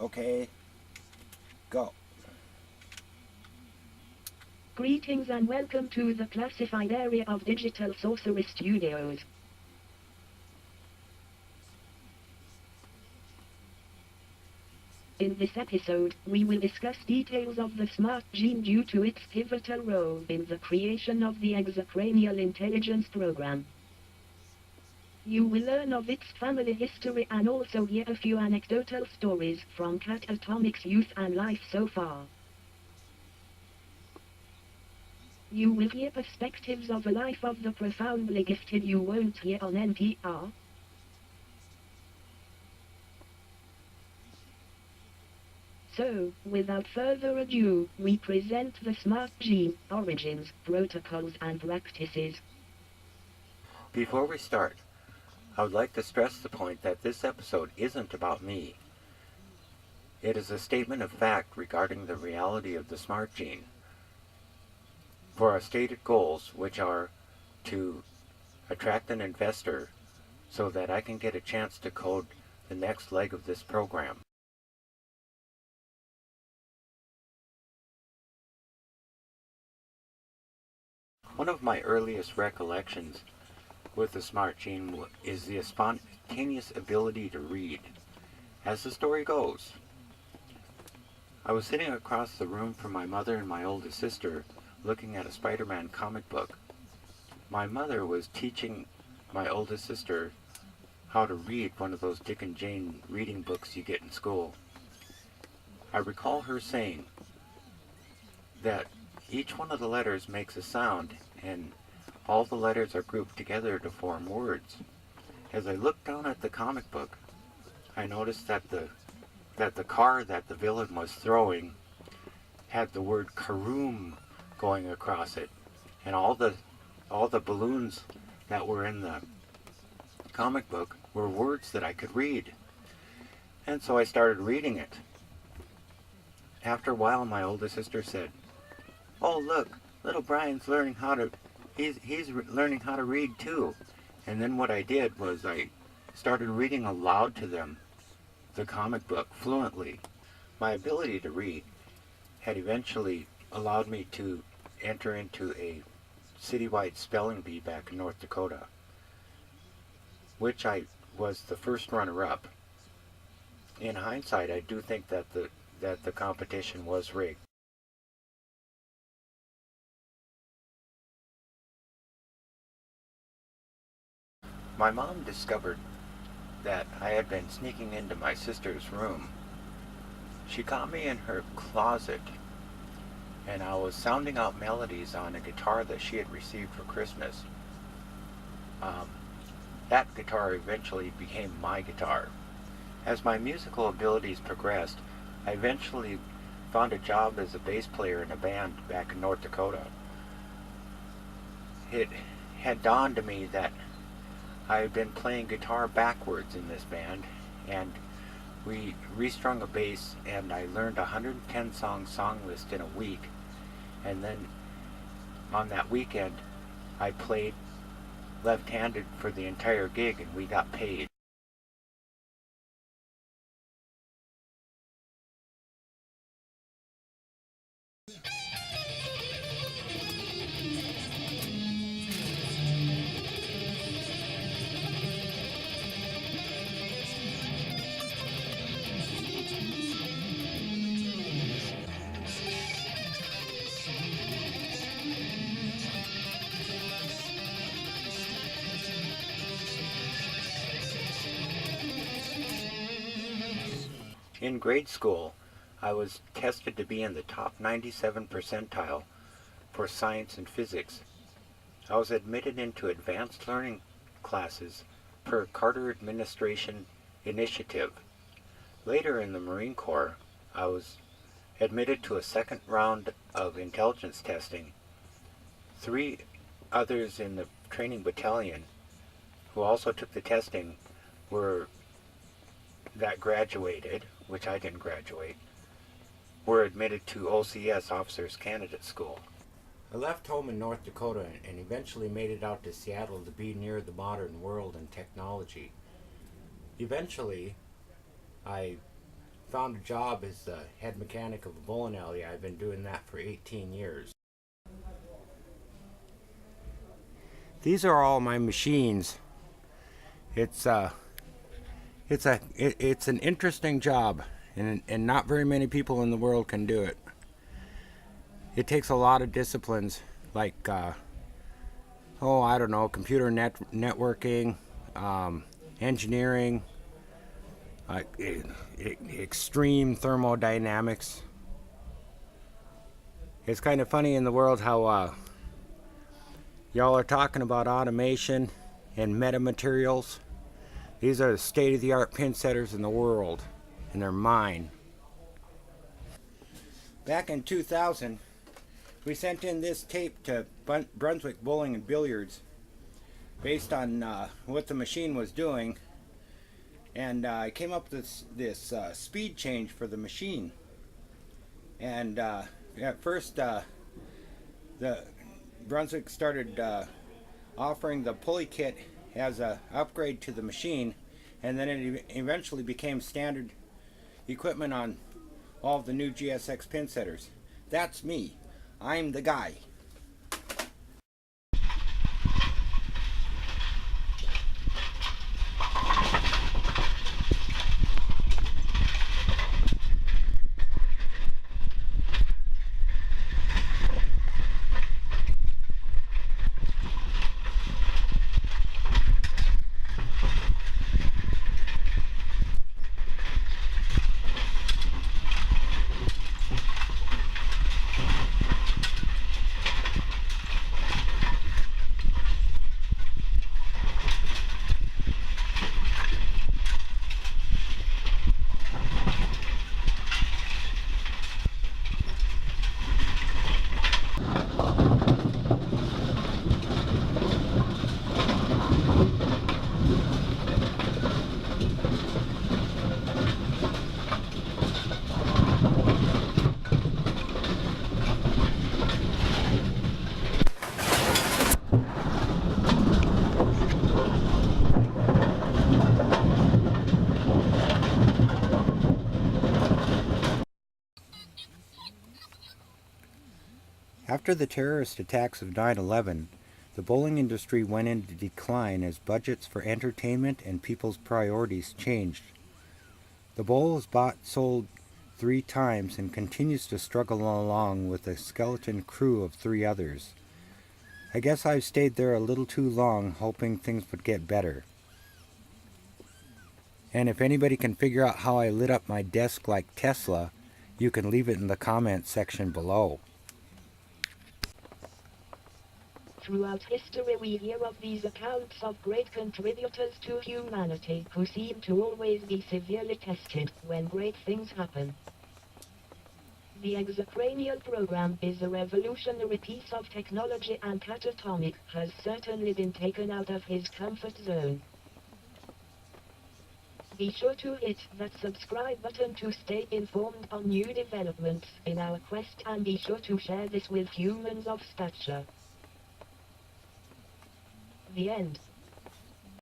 Okay, go. Greetings and welcome to the classified area of Digital Sorcery Studios. In this episode, we will discuss details of the smart gene due to its pivotal role in the creation of the exocranial intelligence program. You will learn of its family history and also hear a few anecdotal stories from Cat Atomic's youth and life so far. You will hear perspectives of a life of the profoundly gifted you won't hear on NPR. So, without further ado, we present the Smart Gene, origins, protocols and practices. Before we start, I would like to stress the point that this episode isn't about me. It is a statement of fact regarding the reality of the smart gene. For our stated goals, which are to attract an investor so that I can get a chance to code the next leg of this program. One of my earliest recollections with the smart gene is the spontaneous ability to read. As the story goes, I was sitting across the room from my mother and my oldest sister looking at a Spider-Man comic book. My mother was teaching my oldest sister how to read one of those Dick and Jane reading books you get in school. I recall her saying that each one of the letters makes a sound and all the letters are grouped together to form words. As I looked down at the comic book, I noticed that the car that the villain was throwing had the word Karoom going across it, and all the balloons that were in the comic book were words that I could read. And so I started reading it. After a while, my oldest sister said, "Oh, look, little Brian's learning how to learning how to read too." And then what I did was I started reading aloud to them the comic book fluently. My ability to read had eventually allowed me to enter into a citywide spelling bee back in North Dakota, which I was the first runner-up. In hindsight, I do think that the competition was rigged. My mom discovered that I had been sneaking into my sister's room. She caught me in her closet, and I was sounding out melodies on a guitar that she had received for Christmas. That guitar eventually became my guitar. As my musical abilities progressed, I eventually found a job as a bass player in a band back in North Dakota. It had dawned on me that I had been playing guitar backwards in this band, and we restrung a bass, and I learned a 110 song list in a week, and then on that weekend I played left-handed for the entire gig and we got paid. In grade school, I was tested to be in the top 97 percentile for science and physics. I was admitted into advanced learning classes per Carter Administration initiative. Later in the Marine Corps, I was admitted to a second round of intelligence testing. 3 others in the training battalion who also took the testing were that graduated, which I didn't graduate, were admitted to OCS Officers Candidate School. I left home in North Dakota and eventually made it out to Seattle to be near the modern world and technology. Eventually, I found a job as the head mechanic of a bowling alley. I've been doing that for 18 years. These are all my machines. It's an interesting job, and not very many people in the world can do it. It takes a lot of disciplines, like I don't know, computer networking, engineering, extreme thermodynamics. It's kind of funny in the world how y'all are talking about automation and metamaterials. These are the state-of-the-art pin setters in the world, and they're mine. Back in 2000, we sent in this tape to Brunswick Bowling and Billiards based on what the machine was doing, and I came up with this speed change for the machine. And at first, the Brunswick started offering the pulley kit as an upgrade to the machine, and then it eventually became standard equipment on all of the new GSX pin setters. That's me. I'm the guy. After the terrorist attacks of 9/11, the bowling industry went into decline as budgets for entertainment and people's priorities changed. The bowl was bought sold 3 times and continues to struggle along with a skeleton crew of 3 others. I guess I've stayed there a little too long, hoping things would get better. And if anybody can figure out how I lit up my desk like Tesla, you can leave it in the comments section below. Throughout history we hear of these accounts of great contributors to humanity who seem to always be severely tested when great things happen. The exocranial program is a revolutionary piece of technology, and Catatomic has certainly been taken out of his comfort zone. Be sure to hit that subscribe button to stay informed on new developments in our quest, and be sure to share this with humans of stature. The end.